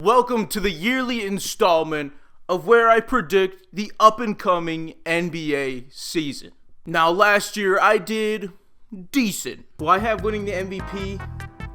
welcome to the yearly installment of where I predict the up-and-coming NBA season. Now, last year I did decent. Who I have winning the MVP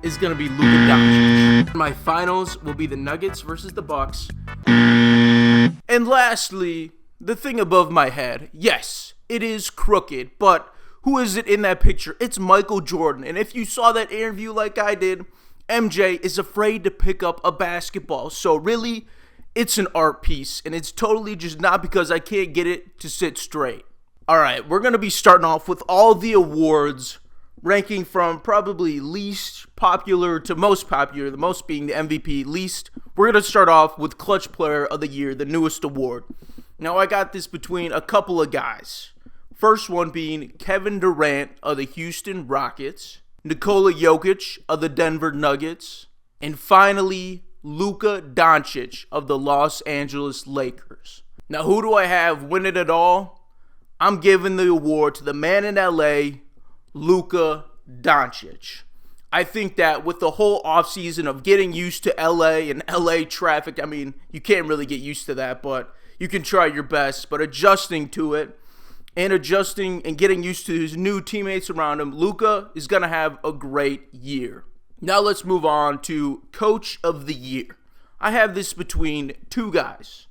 is going to be Luka Doncic. My finals will be the Nuggets versus the Bucks. And lastly, the thing above my head. Yes, it is crooked, but who is it in that picture? It's Michael Jordan. And if you saw that interview like I did, MJ is afraid to pick up a basketball. So really, it's an art piece. And it's totally just not because I can't get it to sit straight. Alright, we're going to be starting off with all the awards, ranking from probably least popular to most popular, the most being the MVP. Least, we're going to start off with Clutch Player of the Year, the newest award. Now, I got this between a couple of guys. First one being Kevin Durant of the Houston Rockets, Nikola Jokic of the Denver Nuggets, and finally, Luka Doncic of the Los Angeles Lakers. Now, who do I have winning it all? I'm giving the award to the man in LA, Luka Doncic. I think that with the whole offseason of getting used to LA and LA traffic, I mean, you can't really get used to that, but you can try your best. But adjusting to it and getting used to his new teammates around him, Luka is going to have a great year. Now let's move on to Coach of the Year. I have this between two guys.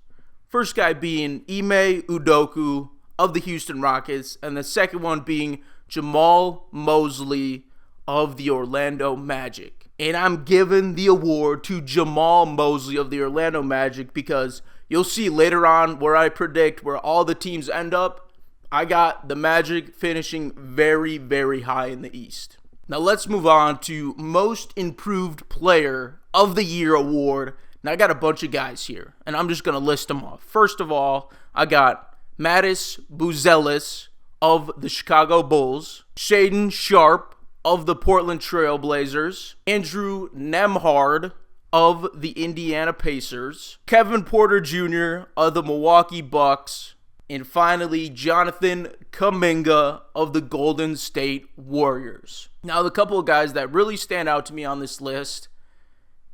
First guy being Ime Udoka of the Houston Rockets, and the second one being Jamal Mosley of the Orlando Magic. And I'm giving the award to Jamal Mosley of the Orlando Magic because you'll see later on where I predict where all the teams end up. I got the Magic finishing very, very high in the East. Now let's move on to Most Improved Player of the Year award. Now I got a bunch of guys here, and I'm just going to list them off. First of all, I got Mattis Buzelis of the Chicago Bulls, Shaedon Sharpe of the Portland Trail Blazers, Andrew Nembhard of the Indiana Pacers, Kevin Porter Jr. of the Milwaukee Bucks, and finally Jonathan Kuminga of the Golden State Warriors. Now, the couple of guys that really stand out to me on this list,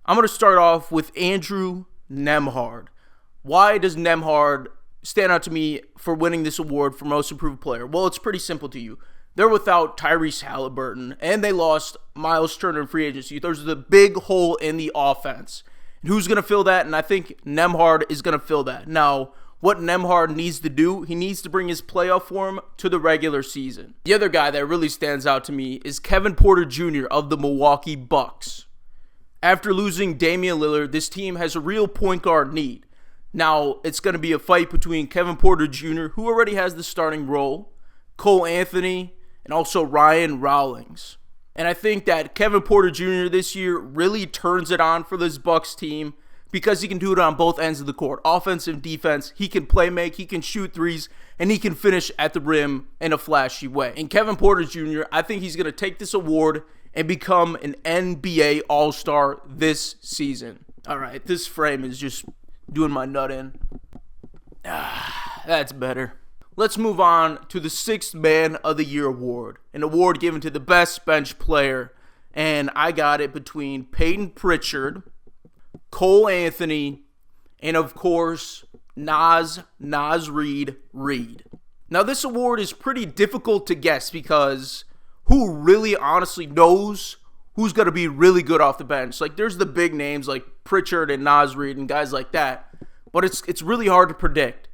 I'm going to start off with Andrew Nembhard. Why does Nembhard stand out to me for winning this award for Most Improved Player? Well, it's pretty simple to you. They're without Tyrese Halliburton, and they lost Miles Turner in free agency. There's the big hole in the offense. And who's going to fill that? And I think Nembhard is going to fill that. Now, what Nembhard needs to do, he needs to bring his playoff form to the regular season. The other guy that really stands out to me is Kevin Porter Jr. of the Milwaukee Bucks. After losing Damian Lillard, this team has a real point guard need. Now, it's going to be a fight between Kevin Porter Jr., who already has the starting role, Cole Anthony, and also Ryan Rawlings. And I think that Kevin Porter Jr. this year really turns it on for this Bucks team because he can do it on both ends of the court. Offense and defense, he can play make, he can shoot threes, and he can finish at the rim in a flashy way. And Kevin Porter Jr., I think he's going to take this award and become an NBA All-Star this season. All right, this frame is just doing my nut in. That's better. Let's move on to the Sixth Man of the Year award, an award given to the best bench player. And I got it between Peyton Pritchard, Cole Anthony, and of course, Naz Reid. Now, this award is pretty difficult to guess because who really honestly knows who's going to be really good off the bench? Like, there's the big names like Pritchard and Naz Reid and guys like that, but it's really hard to predict.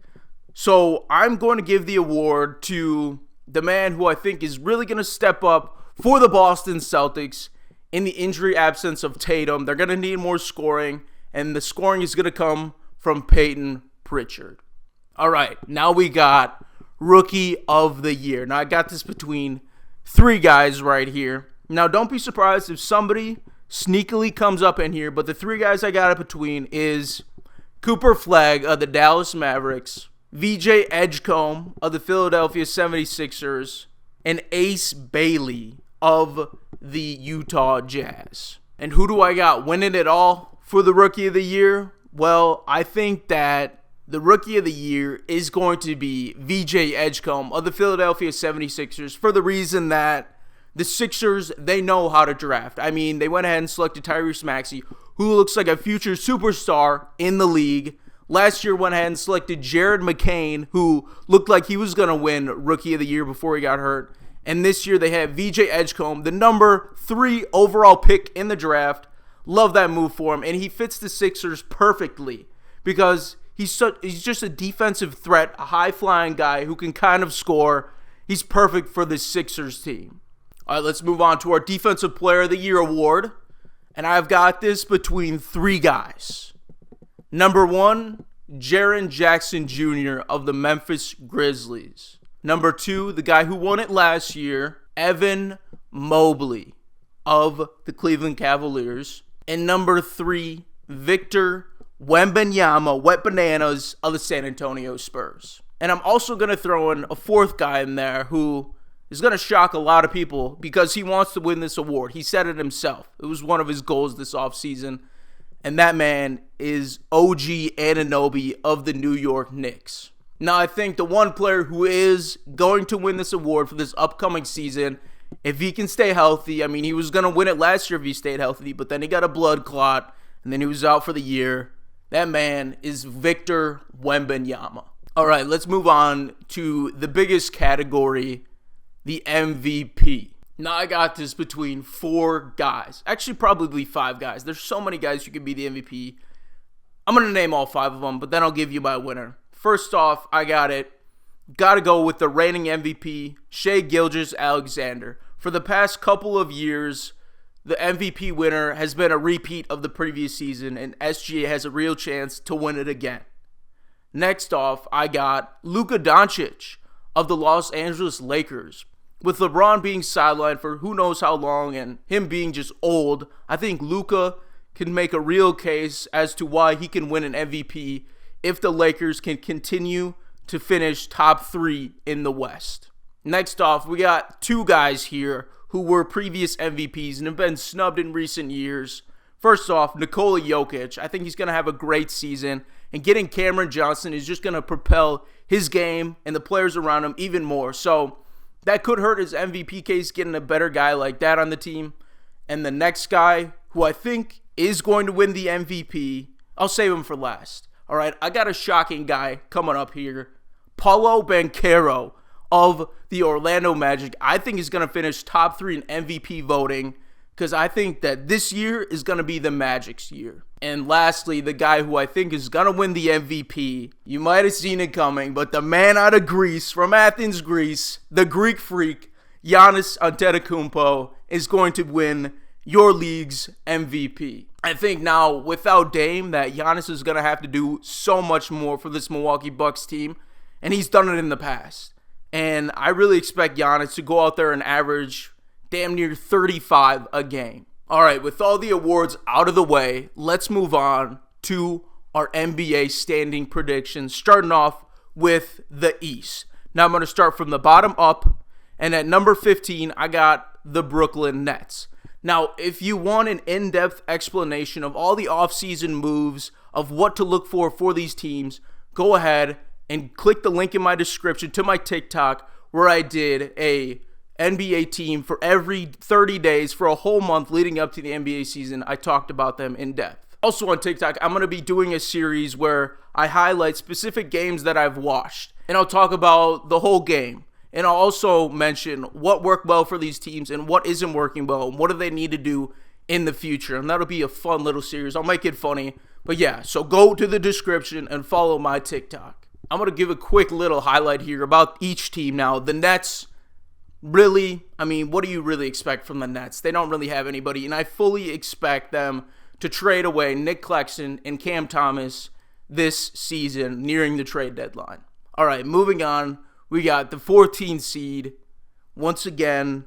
So I'm going to give the award to the man who I think is really going to step up for the Boston Celtics in the injury absence of Tatum. They're going to need more scoring, and the scoring is going to come from Peyton Pritchard. All right, now we got Rookie of the Year. Now, I got this between three guys right here. Now, don't be surprised if somebody sneakily comes up in here, but the three guys I got it between is Cooper Flagg of the Dallas Mavericks, VJ Edgecombe of the Philadelphia 76ers, and Ace Bailey of the Utah Jazz. And who do I got winning it all for the Rookie of the Year? Well, I think that the Rookie of the Year is going to be VJ Edgecombe of the Philadelphia 76ers for the reason that The Sixers, they know how to draft. I mean, they went ahead and selected Tyrese Maxey, who looks like a future superstar in the league. Last year went ahead and selected Jared McCain, who looked like he was going to win Rookie of the Year before he got hurt. And this year they have VJ Edgecombe, the number 3 overall pick in the draft. Love that move for him. And he fits the Sixers perfectly because he's just a defensive threat, a high-flying guy who can kind of score. He's perfect for the Sixers team. All right, let's move on to our Defensive Player of the Year award. And I've got this between 3 guys. Number 1, Jaren Jackson Jr. of the Memphis Grizzlies. Number 2, the guy who won it last year, Evan Mobley of the Cleveland Cavaliers. And number 3, Victor Wembanyama, Wet Bananas of the San Antonio Spurs. And I'm also going to throw in a 4th guy in there who is going to shock a lot of people because he wants to win this award. He said it himself. It was one of his goals this offseason. And that man is OG Anunoby of the New York Knicks. Now, I think the one player who is going to win this award for this upcoming season, if he can stay healthy, I mean, he was going to win it last year if he stayed healthy, but then he got a blood clot, and then he was out for the year. That man is Victor Wembanyama. All right, let's move on to the biggest category, the MVP. Now, I got this between 4 guys. Actually, probably 5 guys. There's so many guys who could be the MVP. I'm going to name all 5 of them, but then I'll give you my winner. First off, I got it. Got to go with the reigning MVP, Shai Gilgeous-Alexander. For the past couple of years, the MVP winner has been a repeat of the previous season, and SGA has a real chance to win it again. Next off, I got Luka Doncic of the Los Angeles Lakers. With LeBron being sidelined for who knows how long and him being just old, I think Luka can make a real case as to why he can win an MVP if the Lakers can continue to finish top 3 in the West. Next off, we got 2 guys here who were previous MVPs and have been snubbed in recent years. First off, Nikola Jokic. I think he's going to have a great season, and getting Cameron Johnson is just going to propel his game and the players around him even more. So that could hurt his MVP case, getting a better guy like that on the team. And the next guy who I think is going to win the MVP, I'll save him for last. All right, I got a shocking guy coming up here. Paolo Banchero of the Orlando Magic. I think he's going to finish top 3 in MVP voting because I think that this year is going to be the Magic's year. And lastly, the guy who I think is going to win the MVP, you might have seen it coming, but the man out of Greece, from Athens, Greece, the Greek freak, Giannis Antetokounmpo, is going to win your league's MVP. I think now, without Dame, that Giannis is going to have to do so much more for this Milwaukee Bucks team, and he's done it in the past. And I really expect Giannis to go out there and average damn near 35 a game. All right, with all the awards out of the way, let's move on to our NBA standing predictions, starting off with the East. Now I'm going to start from the bottom up, and at number 15, I got the Brooklyn Nets. Now, if you want an in-depth explanation of all the offseason moves, of what to look for these teams, go ahead and click the link in my description to my TikTok where I did a NBA team for every 30 days for a whole month leading up to the NBA season. I talked about them in depth. Also on TikTok, I'm going to be doing a series where I highlight specific games that I've watched, and I'll talk about the whole game. And I'll also mention what worked well for these teams and what isn't working well and what do they need to do in the future. And that'll be a fun little series. I'll make it funny. But yeah, so go to the description and follow my TikTok. I'm going to give a quick little highlight here about each team now. The Nets, really, I mean, what do you really expect from the Nets? They don't really have anybody, and I fully expect them to trade away Nick Claxton and Cam Thomas this season, nearing the trade deadline. All right, moving on, we got the 14th seed, once again,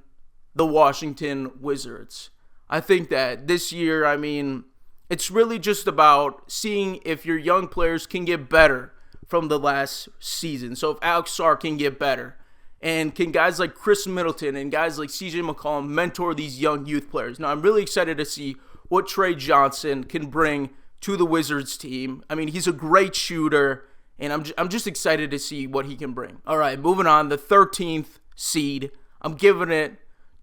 the Washington Wizards. I think that this year, I mean, it's really just about seeing if your young players can get better from the last season. So if Alex Sarr can get better, and can guys like Chris Middleton and guys like CJ McCollum mentor these young youth players? Now, I'm really excited to see what Trey Johnson can bring to the Wizards team. I mean, he's a great shooter, and I'm just excited to see what he can bring. All right, moving on, the 13th seed. I'm giving it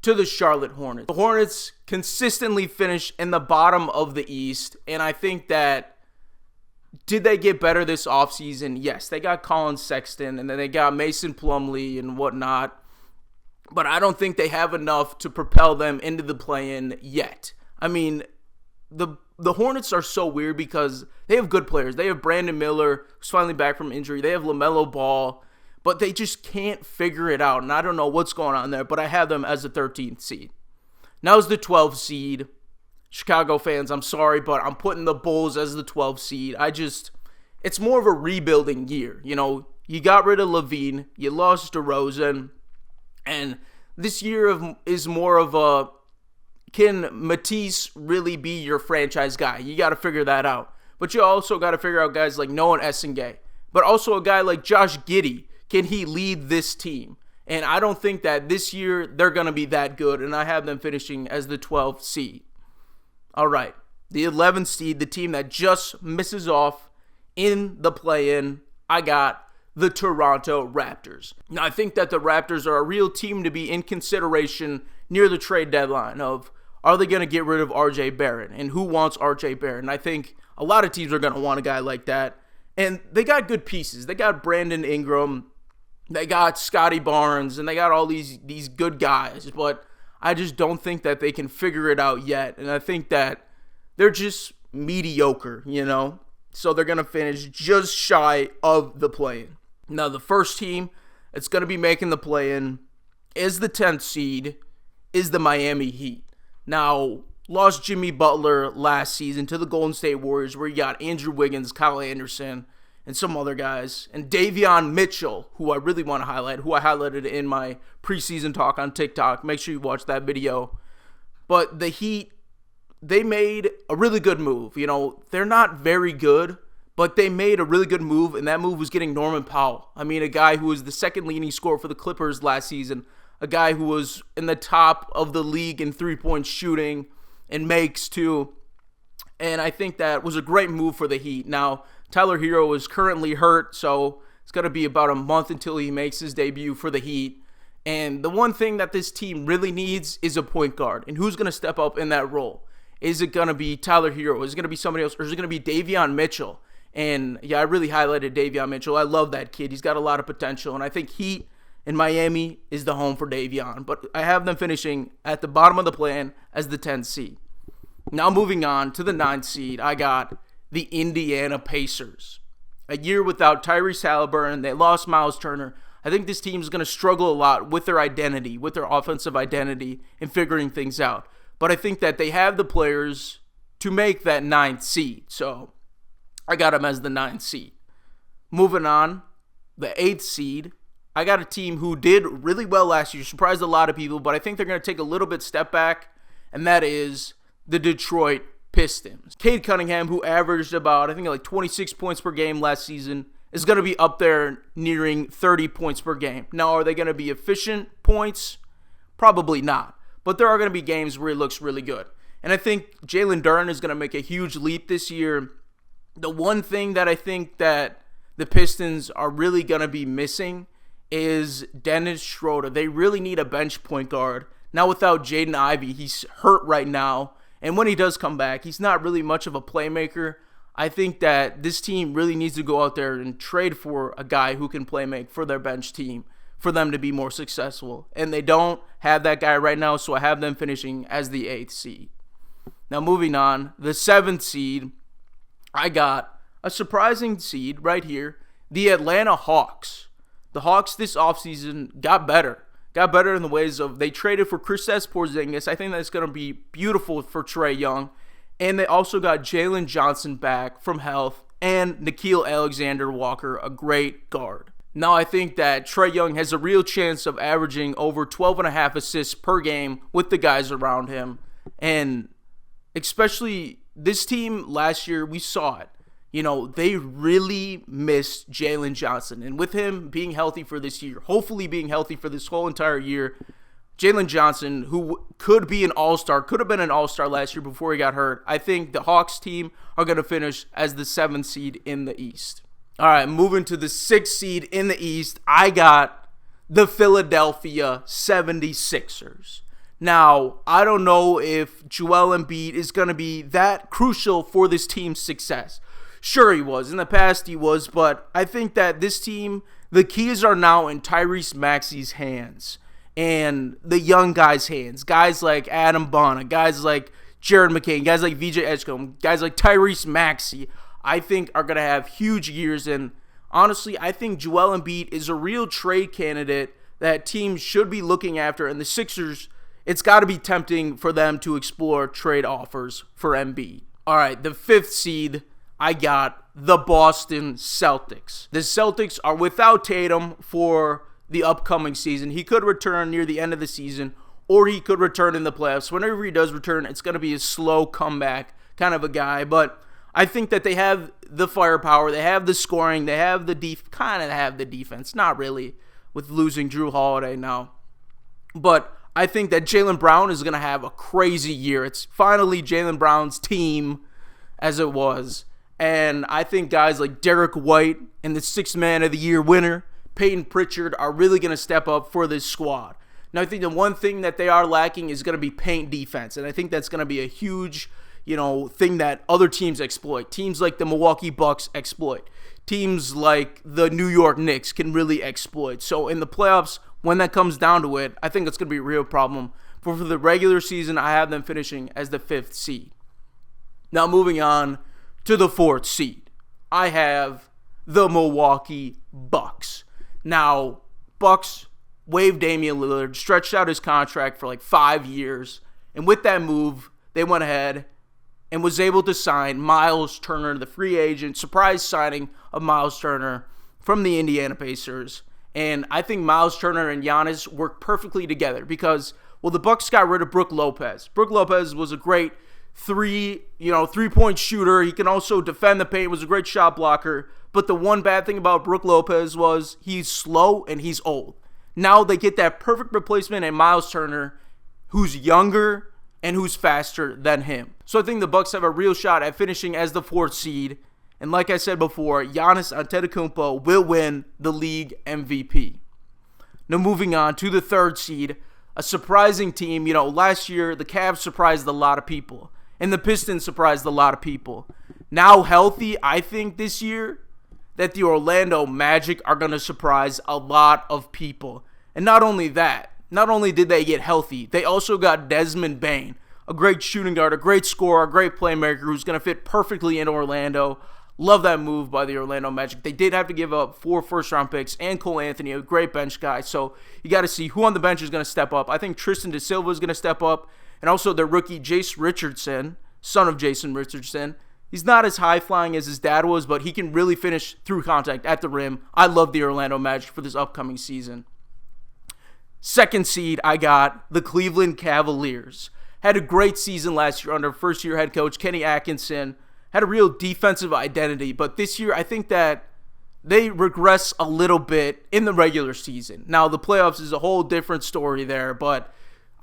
to the Charlotte Hornets. The Hornets consistently finish in the bottom of the East, and I think that, did they get better this offseason? Yes, they got Colin Sexton, and then they got Mason Plumlee and whatnot, but I don't think they have enough to propel them into the play-in yet. I mean, the Hornets are so weird because they have good players. They have Brandon Miller, who's finally back from injury. They have LaMelo Ball, but they just can't figure it out, and I don't know what's going on there, but I have them as the 13th seed. Now is the 12th seed. Chicago fans, I'm sorry, but I'm putting the Bulls as the 12th seed. It's more of a rebuilding year. You know, you got rid of Levine, you lost DeRozan, and this year is more of a, can Matisse really be your franchise guy? You got to figure that out. But you also got to figure out guys like Noah Essengay, but also a guy like Josh Giddey. Can he lead this team? And I don't think that this year they're going to be that good, and I have them finishing as the 12th seed. All right, the 11th seed, the team that just misses off in the play-in, I got the Toronto Raptors. Now, I think that the Raptors are a real team to be in consideration near the trade deadline of, are they going to get rid of R.J. Barrett? And who wants R.J. Barrett? And I think a lot of teams are going to want a guy like that. And they got good pieces. They got Brandon Ingram. They got Scotty Barnes. And they got all these good guys. But I just don't think that they can figure it out yet. And I think that they're just mediocre, you know. So they're going to finish just shy of the play-in. Now, the first team that's going to be making the play-in is the 10th seed, is the Miami Heat. Now, lost Jimmy Butler last season to the Golden State Warriors, where you got Andrew Wiggins, Kyle Anderson, and some other guys. And Davion Mitchell, who I really want to highlight, who I highlighted in my preseason talk on TikTok. Make sure you watch that video. But the Heat, they made a really good move. You know, they're not very good, but they made a really good move, and that move was getting Norman Powell. I mean, a guy who was the second leading scorer for the Clippers last season, a guy who was in the top of the league in three-point shooting and makes too. And I think that was a great move for the Heat. Now, Tyler Hero is currently hurt, so it's going to be about a month until he makes his debut for the Heat. And the one thing that this team really needs is a point guard. And who's going to step up in that role? Is it going to be Tyler Hero? Is it going to be somebody else? Or is it going to be Davion Mitchell? And yeah, I really highlighted Davion Mitchell. I love that kid. He's got a lot of potential. And I think Heat in Miami is the home for Davion. But I have them finishing at the bottom of the plan as the 10th seed. Now moving on to the 9th seed, I got the Indiana Pacers. A year without Tyrese Halliburton. They lost Miles Turner. I think this team is going to struggle a lot with their identity, with their offensive identity, and figuring things out. But I think that they have the players to make that 9th seed. So I got them as the 9th seed. Moving on, the 8th seed, I got a team who did really well last year, surprised a lot of people, but I think they're going to take a little bit step back, and that is the Detroit Pistons. Cade Cunningham, who averaged about, I think, like 26 points per game last season, is going to be up there nearing 30 points per game. Now, are they going to be efficient points? Probably not. But there are going to be games where he looks really good. And I think Jalen Duren is going to make a huge leap this year. The one thing that I think that the Pistons are really going to be missing is Dennis Schroeder. They really need a bench point guard. Now without Jaden Ivey, he's hurt right now. And when he does come back, he's not really much of a playmaker. I think that this team really needs to go out there and trade for a guy who can playmake for their bench team for them to be more successful. And they don't have that guy right now, so I have them finishing as the 8th seed. Now moving on, the 7th seed, I got a surprising seed right here, the Atlanta Hawks. The Hawks this offseason got better. Got better in the ways of they traded for Kristaps Porzingis. I think that's going to be beautiful for Trae Young. And they also got Jalen Johnson back from health and Nickeil Alexander-Walker, a great guard. Now I think that Trae Young has a real chance of averaging over 12.5 assists per game with the guys around him. And especially this team last year, we saw it. You know, they really missed Jalen Johnson. And with him being healthy for this year, hopefully being healthy for this whole entire year, Jalen Johnson, who could be an all-star, could have been an all-star last year before he got hurt. I think the Hawks team are going to finish as the 7th seed in the East. All right, moving to the 6th seed in the East, I got the Philadelphia 76ers. Now, I don't know if Joel Embiid is going to be that crucial for this team's success. Sure, he was. In the past, he was. But I think that this team, the keys are now in Tyrese Maxey's hands and the young guys' hands. Guys like Adam Bonner, guys like Jared McCain, guys like VJ Edgecombe, guys like Tyrese Maxey, I think are going to have huge years. And honestly, I think Joel Embiid is a real trade candidate that teams should be looking after. And the Sixers, it's got to be tempting for them to explore trade offers for Embiid. All right, the 5th seed, I got the Boston Celtics. The Celtics are without Tatum for the upcoming season. He could return near the end of the season, or he could return in the playoffs. Whenever he does return, it's going to be a slow comeback kind of a guy. But I think that they have the firepower, they have the scoring, they have the defense. Not really, with losing Drew Holiday now. But I think that Jaylen Brown is going to have a crazy year. It's finally Jaylen Brown's team, as it was. And I think guys like Derek White and the 6th Man of the Year winner, Peyton Pritchard, are really going to step up for this squad. Now, I think the one thing that they are lacking is going to be paint defense. And I think that's going to be a huge, thing that other teams exploit. Teams like the Milwaukee Bucks exploit. Teams like the New York Knicks can really exploit. So in the playoffs, when that comes down to it, I think it's going to be a real problem. But for the regular season, I have them finishing as the 5th seed. Now, moving on to the 4th seed, I have the Milwaukee Bucks. Now, Bucks waived Damian Lillard, stretched out his contract for like 5 years, and with that move, they went ahead and was able to sign Miles Turner, the free agent, surprise signing of Miles Turner from the Indiana Pacers. And I think Miles Turner and Giannis work perfectly together because, the Bucks got rid of Brook Lopez. Brook Lopez was a great three-point shooter. He can also defend the paint, was a great shot blocker. But the one bad thing about Brook Lopez was he's slow and he's old. Now they get that perfect replacement in Miles Turner, who's younger and who's faster than him. So I think the Bucks have a real shot at finishing as the 4th seed. And like I said before, Giannis Antetokounmpo will win the league MVP. Now moving on to the 3rd seed, a surprising team. Last year the Cavs surprised a lot of people. And the Pistons surprised a lot of people. Now healthy, I think this year that the Orlando Magic are going to surprise a lot of people. And not only that, not only did they get healthy, they also got Desmond Bane, a great shooting guard, a great scorer, a great playmaker who's going to fit perfectly in Orlando. Love that move by the Orlando Magic. They did have to give up 4 first-round picks and Cole Anthony, a great bench guy. So you got to see who on the bench is going to step up. I think Tristan Da Silva is going to step up. And also their rookie, Jace Richardson, son of Jason Richardson. He's not as high-flying as his dad was, but he can really finish through contact at the rim. I love the Orlando Magic for this upcoming season. 2nd seed, I got the Cleveland Cavaliers. Had a great season last year under first-year head coach Kenny Atkinson. Had a real defensive identity, but this year I think that they regress a little bit in the regular season. Now, the playoffs is a whole different story there, but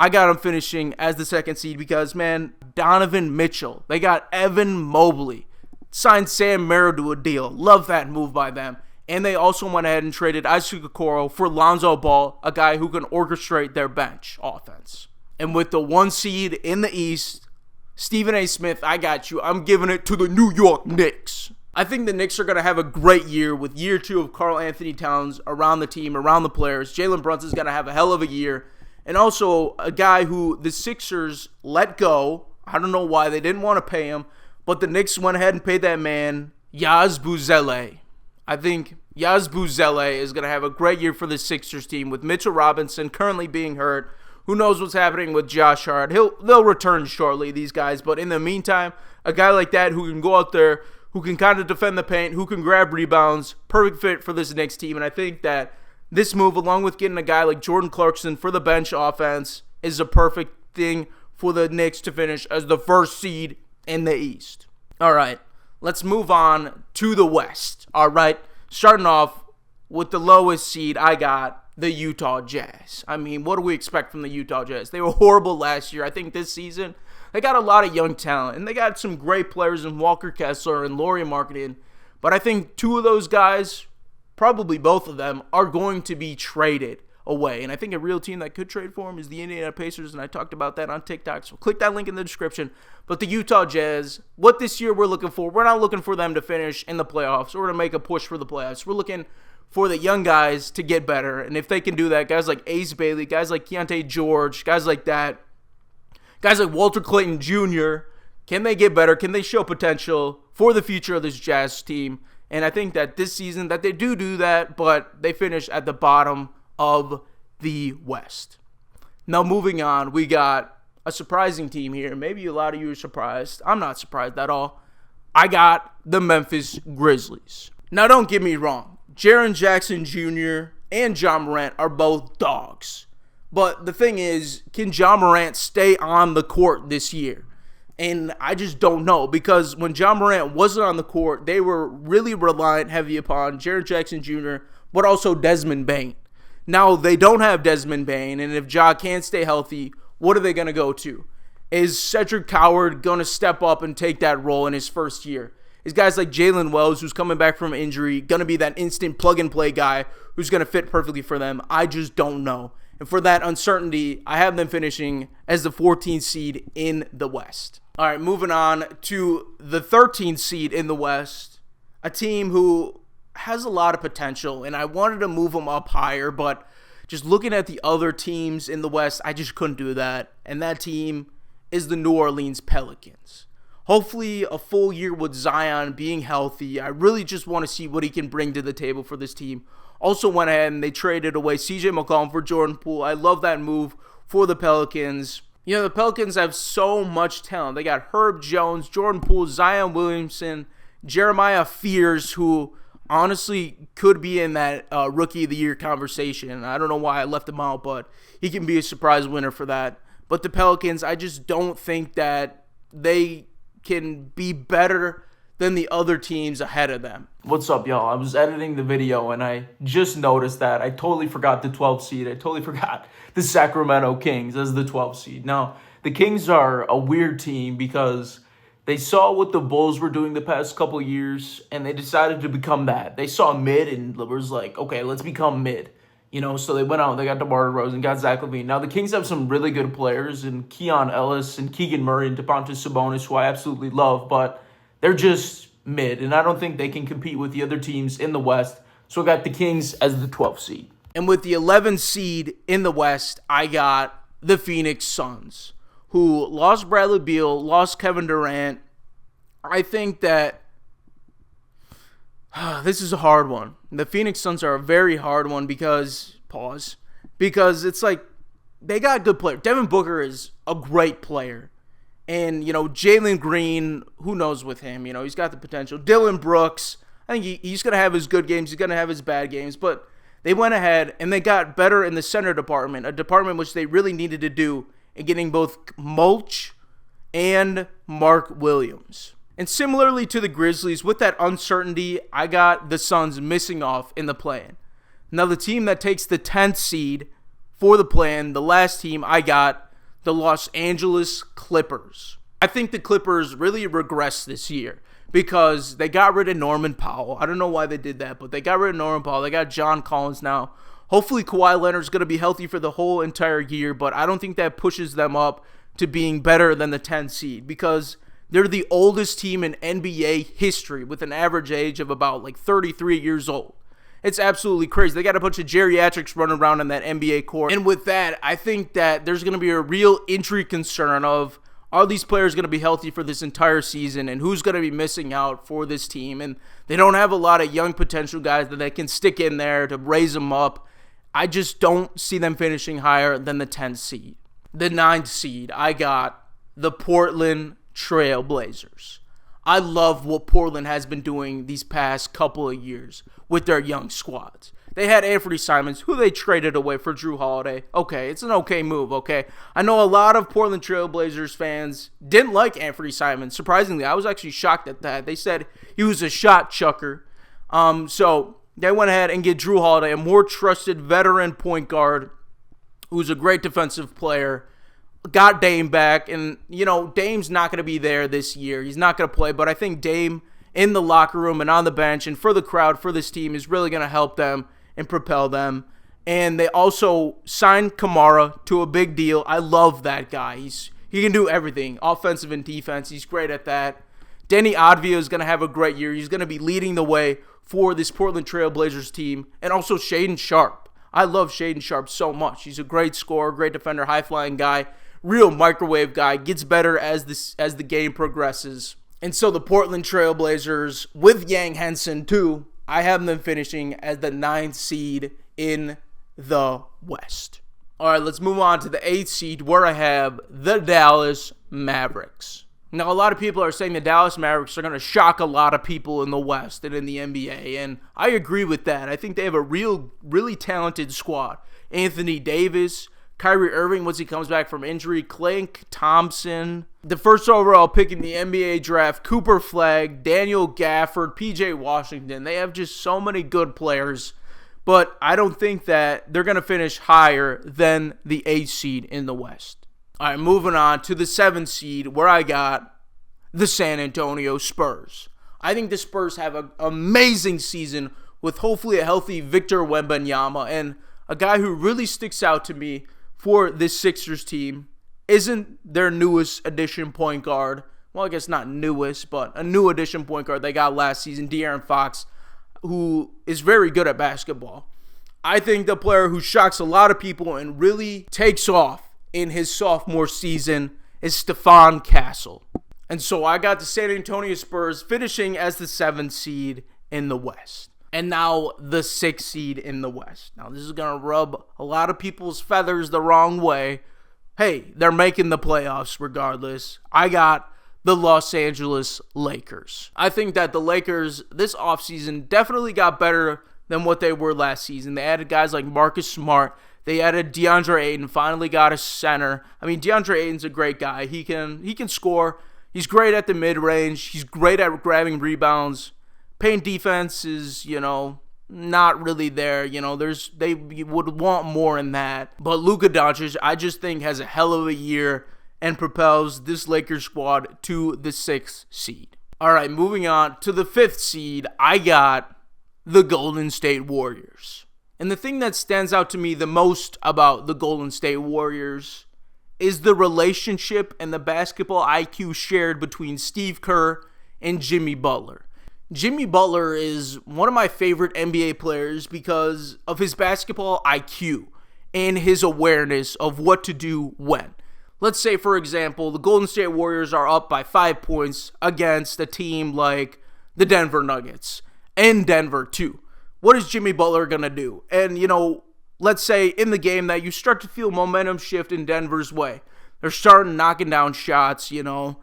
I got them finishing as the 2nd seed because, man, Donovan Mitchell. They got Evan Mobley. Signed Sam Merrill to a deal. Love that move by them. And they also went ahead and traded Isaac Okoro for Lonzo Ball, a guy who can orchestrate their bench offense. And with the 1 seed in the East, Stephen A. Smith, I got you. I'm giving it to the New York Knicks. I think the Knicks are going to have a great year with year 2 of Karl Anthony Towns around the team, around the players. Jalen Brunson's going to have a hell of a year. And also a guy who the Sixers let go. I don't know why. They didn't want to pay him. But the Knicks went ahead and paid that man, Yaz Buzele. I think Yaz Buzele is going to have a great year for the Sixers team with Mitchell Robinson currently being hurt. Who knows what's happening with Josh Hart? They'll return shortly, these guys. But in the meantime, a guy like that who can go out there, who can kind of defend the paint, who can grab rebounds, perfect fit for this Knicks team. And I think that this move, along with getting a guy like Jordan Clarkson for the bench offense, is a perfect thing for the Knicks to finish as the 1st seed in the East. All right, let's move on to the West. All right, starting off with the lowest seed, I got the Utah Jazz. I mean, what do we expect from the Utah Jazz? They were horrible last year. I think this season, they got a lot of young talent, and they got some great players in Walker Kessler and Lauri Markkanen. But I think 2 of those guys, probably both of them, are going to be traded away. And I think a real team that could trade for him is the Indiana Pacers, and I talked about that on TikTok. So click that link in the description. But the Utah Jazz, what this year we're looking for, we're not looking for them to finish in the playoffs or to make a push for the playoffs. We're looking for the young guys to get better. And if they can do that, guys like Ace Bailey, guys like Keontae George, guys like that, guys like Walter Clayton Jr., can they get better? Can they show potential for the future of this Jazz team? And I think that this season that they do that, but they finish at the bottom of the West. Now moving on, we got a surprising team here. Maybe a lot of you are surprised. I'm not surprised at all. I got the Memphis Grizzlies. Now don't get me wrong. Jaren Jackson Jr. and John Morant are both dogs. But the thing is, can John Morant stay on the court this year? And I just don't know, because when John Morant wasn't on the court, they were really reliant heavy upon Jaren Jackson Jr., but also Desmond Bane. Now, they don't have Desmond Bane, and if Ja can't stay healthy, what are they going to go to? Is Cedric Coward going to step up and take that role in his first year? Is guys like Jalen Wells, who's coming back from injury, going to be that instant plug-and-play guy who's going to fit perfectly for them? I just don't know. And for that uncertainty, I have them finishing as the 14th seed in the West. All right, moving on to the 13th seed in the West, a team who has a lot of potential, and I wanted to move them up higher, but just looking at the other teams in the West, I just couldn't do that, and that team is the New Orleans Pelicans. Hopefully, a full year with Zion being healthy. I really just want to see what he can bring to the table for this team. Also went ahead and they traded away CJ McCollum for Jordan Poole. I love that move for the Pelicans. You know, the Pelicans have so much talent. They got Herb Jones, Jordan Poole, Zion Williamson, Jeremiah Fears, who honestly could be in that Rookie of the Year conversation. I don't know why I left him out, but he can be a surprise winner for that. But the Pelicans, I just don't think that they can be better than the other teams ahead of them. What's up, y'all? I was editing the video and I just noticed that I totally forgot the 12th seed. I totally forgot the Sacramento Kings as the 12th seed. Now, the Kings are a weird team because they saw what the Bulls were doing the past couple years and they decided to become that. They saw mid and was like, okay, let's become mid. You know, so they went out, they got DeMar DeRozan, got Zach LaVine. Now, the Kings have some really good players in Keon Ellis and Keegan Murray and Domantas Sabonis, who I absolutely love, but they're just mid, and I don't think they can compete with the other teams in the West. So I got the Kings as the 12th seed. And with the 11th seed in the West, I got the Phoenix Suns, who lost Bradley Beal, lost Kevin Durant. I think that this is a hard one. The Phoenix Suns are a very hard one because it's like they got good players. Devin Booker is a great player. And, you know, Jalen Green, who knows with him? You know, he's got the potential. Dylan Brooks, I think he's going to have his good games. He's going to have his bad games. But they went ahead and they got better in the center department, a department which they really needed to do in getting both Mulch and Mark Williams. And similarly to the Grizzlies, with that uncertainty, I got the Suns missing off in the play-in. Now, the team that takes the 10th seed for the play-in, the last team, I got the Los Angeles Clippers. I think the Clippers really regressed this year because they got rid of Norman Powell. I don't know why they did that, but they got rid of Norman Powell. They got John Collins now. Hopefully Kawhi Leonard's going to be healthy for the whole entire year, but I don't think that pushes them up to being better than the 10th seed because they're the oldest team in NBA history with an average age of about 33 years old. It's absolutely crazy. They got a bunch of geriatrics running around in that NBA court. And with that, I think that there's going to be a real injury concern of, are these players going to be healthy for this entire season and who's going to be missing out for this team? And they don't have a lot of young potential guys that they can stick in there to raise them up. I just don't see them finishing higher than the 10th seed. The 9th seed, I got the Portland Trail Blazers. I love what Portland has been doing these past couple of years with their young squads. They had Anthony Simons, who they traded away for Drew Holiday. Okay, it's an okay move, okay? I know a lot of Portland Trail Blazers fans didn't like Anthony Simons. Surprisingly, I was actually shocked at that. They said he was a shot chucker. So they went ahead and get Drew Holiday, a more trusted veteran point guard who's a great defensive player. Got Dame back, and, you know, Dame's not going to be there this year. He's not going to play, but I think Dame in the locker room and on the bench and for the crowd, for this team, is really going to help them and propel them. And they also signed Kamara to a big deal. I love that guy. He can do everything, offensive and defense. He's great at that. Denny Advia is going to have a great year. He's going to be leading the way for this Portland Trail Blazers team. And also Shaedon Sharpe. I love Shaedon Sharpe so much. He's a great scorer, great defender, high-flying guy, real microwave guy. Gets better as the game progresses. And so the Portland Trail Blazers, with Yang Henson too, I have them finishing as the 9th seed in the West. All right, let's move on to the 8th seed, where I have the Dallas Mavericks. Now, a lot of people are saying the Dallas Mavericks are going to shock a lot of people in the West and in the NBA, and I agree with that. I think they have a really talented squad. Anthony Davis, Kyrie Irving once he comes back from injury, Klay Thompson, the first overall pick in the NBA draft, Cooper Flagg, Daniel Gafford, PJ Washington. They have just so many good players. But I don't think that they're going to finish higher than the 8th seed in the West. All right, moving on to the 7th seed, where I got the San Antonio Spurs. I think the Spurs have an amazing season with hopefully a healthy Victor Wembanyama. And a guy who really sticks out to me for this Sixers team isn't their newest addition point guard. Well, I guess not newest, but a new addition point guard they got last season, De'Aaron Fox, who is very good at basketball. I think the player who shocks a lot of people and really takes off in his sophomore season is Stephon Castle. And so I got the San Antonio Spurs finishing as the 7th seed in the West. And now the 6th seed in the West. Now this is going to rub a lot of people's feathers the wrong way. Hey, they're making the playoffs regardless. I got the Los Angeles Lakers. I think that the Lakers this offseason definitely got better than what they were last season. They added guys like Marcus Smart. They added DeAndre Ayton, finally got a center. I mean, DeAndre Ayton's a great guy. He can score. He's great at the mid-range. He's great at grabbing rebounds. Paint defense is, not really there. They would want more in that. But Luka Doncic, I just think, has a hell of a year and propels this Lakers squad to the 6th seed. All right, moving on to the 5th seed, I got the Golden State Warriors. And the thing that stands out to me the most about the Golden State Warriors is the relationship and the basketball IQ shared between Steve Kerr and Jimmy Butler. Jimmy Butler is one of my favorite NBA players because of his basketball IQ and his awareness of what to do when. Let's say, for example, the Golden State Warriors are up by 5 points against a team like the Denver Nuggets and Denver too. What is Jimmy Butler going to do? And, let's say in the game that you start to feel momentum shift in Denver's way. They're starting knocking down shots, the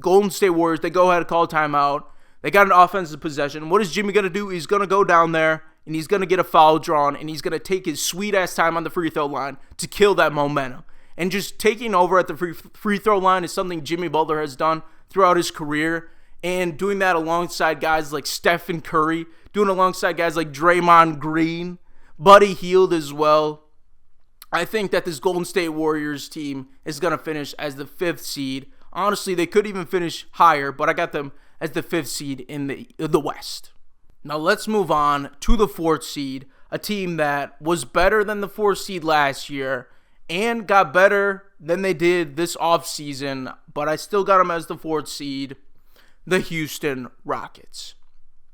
Golden State Warriors, they go ahead and call timeout. They got an offensive possession. What is Jimmy going to do? He's going to go down there and he's going to get a foul drawn and he's going to take his sweet-ass time on the free throw line to kill that momentum. And just taking over at the free throw line is something Jimmy Butler has done throughout his career. And doing that alongside guys like Stephen Curry, doing alongside guys like Draymond Green, Buddy Hield as well. I think that this Golden State Warriors team is going to finish as the 5th seed. Honestly, they could even finish higher, but I got them as the 5th seed in the West. Now let's move on to the 4th seed, a team that was better than the 4th seed last year and got better than they did this offseason, but I still got them as the 4th seed, the Houston Rockets.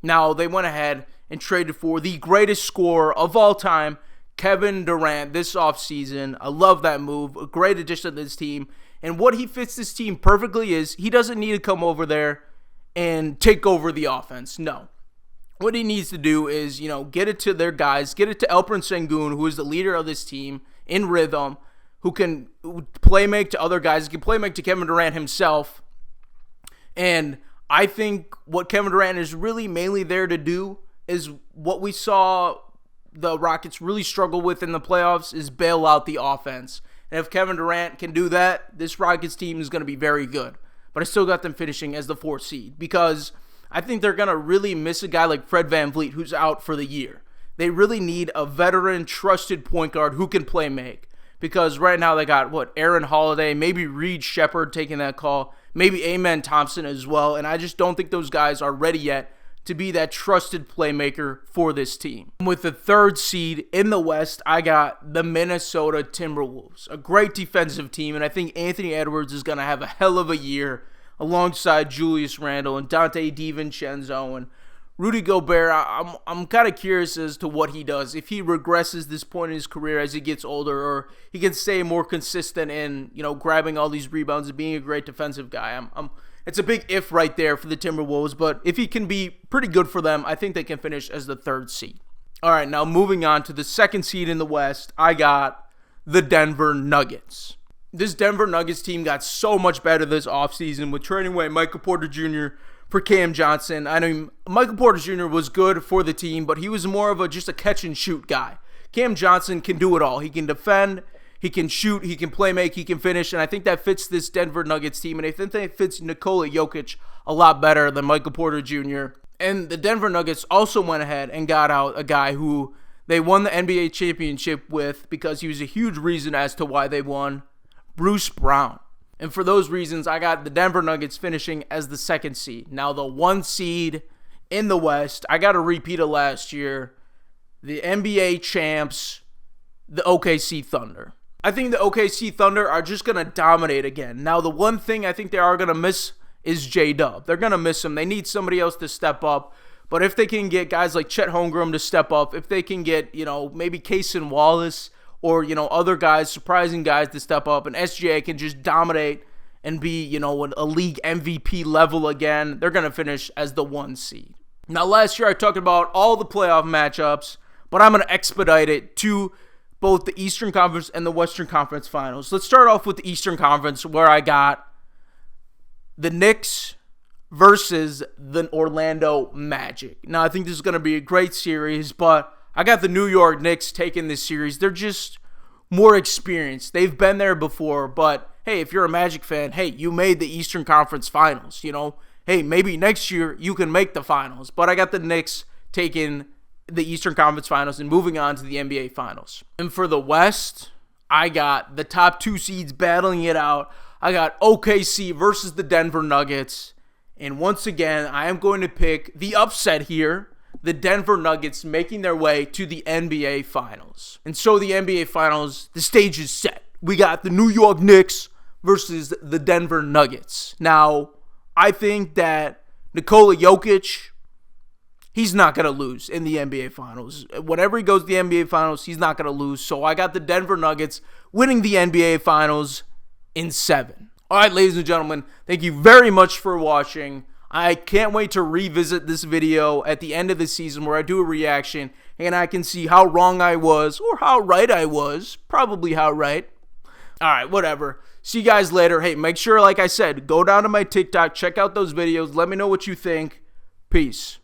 Now, they went ahead and traded for the greatest scorer of all time, Kevin Durant, this offseason. I love that move. A great addition to this team. And what he fits this team perfectly is he doesn't need to come over there and take over the offense. No. What he needs to do is, get it to their guys, get it to Alperen Sengun, who is the leader of this team, in rhythm, who can play make to other guys, he can play make to Kevin Durant himself. And I think what Kevin Durant is really mainly there to do is what we saw the Rockets really struggle with in the playoffs is bail out the offense. And if Kevin Durant can do that, this Rockets team is going to be very good. But I still got them finishing as the 4th seed because I think they're going to really miss a guy like Fred VanVleet who's out for the year. They really need a veteran, trusted point guard who can play make. Because right now they got, Aaron Holiday, maybe Reed Shepherd taking that call, maybe Amen Thompson as well. And I just don't think those guys are ready yet to be that trusted playmaker for this team. With the 3rd seed in the West, I got the Minnesota Timberwolves, a great defensive team, and I think Anthony Edwards is going to have a hell of a year alongside Julius Randle and Dante DiVincenzo and Rudy Gobert. I'm kind of curious as to what he does, if he regresses this point in his career as he gets older, or he can stay more consistent in, grabbing all these rebounds and being a great defensive guy. It's a big if right there for the Timberwolves, but if he can be pretty good for them, I think they can finish as the 3rd seed. All right, now moving on to the 2nd seed in the West, I got the Denver Nuggets. This Denver Nuggets team got so much better this offseason with trading away Michael Porter Jr. for Cam Johnson. I know Michael Porter Jr. was good for the team, but he was more of just a catch-and-shoot guy. Cam Johnson can do it all. He can defend, he can shoot, he can play make, he can finish, and I think that fits this Denver Nuggets team, and I think that fits Nikola Jokic a lot better than Michael Porter Jr. And the Denver Nuggets also went ahead and got out a guy who they won the NBA championship with because he was a huge reason as to why they won, Bruce Brown. And for those reasons, I got the Denver Nuggets finishing as the 2nd seed. Now, the 1 seed in the West, I got a repeat of last year. The NBA champs, the OKC Thunder. I think the OKC Thunder are just going to dominate again. Now, the one thing I think they are going to miss is J-Dub. They're going to miss him. They need somebody else to step up. But if they can get guys like Chet Holmgren to step up, if they can get, maybe Cason Wallace, or, other guys, surprising guys to step up, and SGA can just dominate and be, a league MVP level again, they're going to finish as the 1 seed. Now, last year I talked about all the playoff matchups, but I'm going to expedite it to both the Eastern Conference and the Western Conference Finals. Let's start off with the Eastern Conference, where I got the Knicks versus the Orlando Magic. Now, I think this is going to be a great series, but I got the New York Knicks taking this series. They're just more experienced. They've been there before, but hey, if you're a Magic fan, hey, you made the Eastern Conference Finals, Hey, maybe next year you can make the finals. But I got the Knicks taking the Eastern Conference Finals and moving on to the NBA Finals. And for the West, I got the top 2 seeds battling it out. I got OKC versus the Denver Nuggets. And once again, I am going to pick the upset here, the Denver Nuggets making their way to the NBA Finals. And so the NBA Finals, the stage is set. We got the New York Knicks versus the Denver Nuggets. Now, I think that Nikola Jokic, he's not going to lose in the NBA Finals. Whenever he goes to the NBA Finals, he's not going to lose. So I got the Denver Nuggets winning the NBA Finals in 7. All right, ladies and gentlemen, thank you very much for watching. I can't wait to revisit this video at the end of the season where I do a reaction and I can see how wrong I was or how right I was. Probably how right. All right, whatever. See you guys later. Hey, make sure, like I said, go down to my TikTok, check out those videos. Let me know what you think. Peace.